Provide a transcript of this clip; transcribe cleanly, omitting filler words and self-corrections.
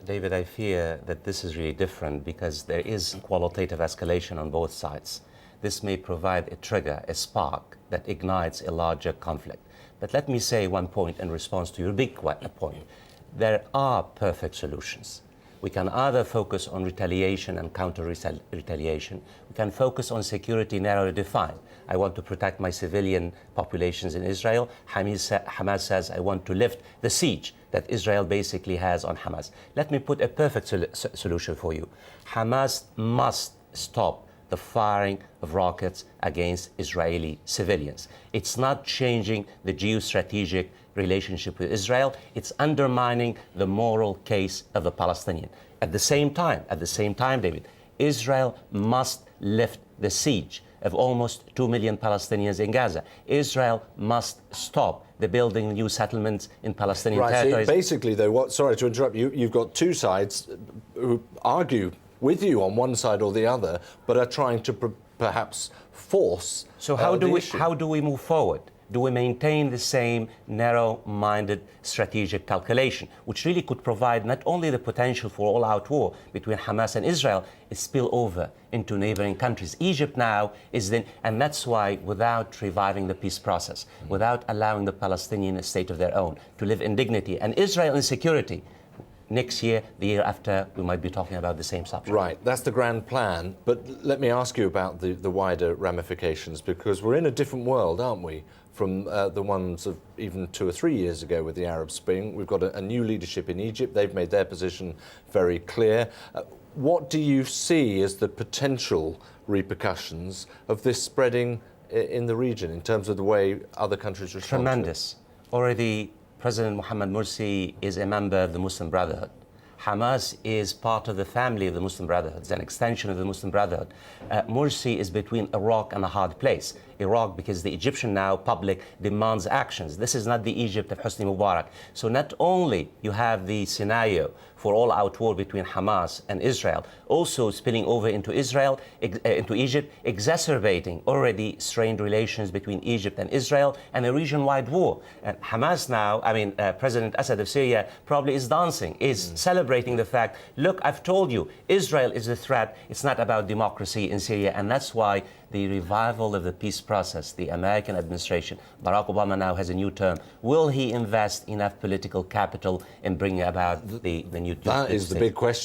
David, I fear that this is really different because there is qualitative escalation on both sides. This may provide a trigger, a spark that ignites a larger conflict. But let me say one point in response to your big point. There are perfect solutions. We can either focus on retaliation and counter-retaliation. We can focus on security narrowly defined. I want to protect my civilian populations in Israel. Hamas says, I want to lift the siege that Israel basically has on Hamas. Let me put a perfect solution for you. Hamas must stop the firing of rockets against Israeli civilians. It's not changing the geostrategic relationship with Israel. It's undermining the moral case of the Palestinian. At the same time, David, Israel must lift the siege of almost 2 million Palestinians in Gaza. Israel must stop the building new settlements in Palestinian territories. So basically, though, sorry to interrupt you, you've got two sides who argue with you on one side or the other, but are trying to perhaps force. So how do we move forward? Do we maintain the same narrow-minded strategic calculation, which really could provide not only the potential for all-out war between Hamas and Israel, it spill over into neighboring countries. Egypt now is and that's why without reviving the peace process, without allowing the Palestinian a state of their own to live in dignity, and Israel in security, next year, the year after, we might be talking about the same subject. Right, that's the grand plan. But let me ask you about the wider ramifications, because we're in a different world, aren't we, from the ones of even 2 or 3 years ago with the Arab Spring. We've got a new leadership in Egypt. They've made their position very clear. What do you see as the potential repercussions of this spreading in the region in terms of the way other countries respond? Tremendous. Already, President Mohammed Morsi is a member of the Muslim Brotherhood. Hamas is part of the family of the Muslim Brotherhood. It's an extension of the Muslim Brotherhood. Morsi is between a rock and a hard place. Iraq, because the Egyptian now public demands actions. This is not the Egypt of Hosni Mubarak. So not only you have the scenario for all-out war between Hamas and Israel, also spilling over into into Egypt, exacerbating already strained relations between Egypt and Israel, and a region-wide war. And Hamas now, President Assad of Syria probably is dancing, is celebrating the fact, look, I've told you, Israel is a threat. It's not about democracy in Syria, and that's why the revival of the peace process, the American administration, Barack Obama now has a new term. Will he invest enough political capital in bringing about the new? That is the big question.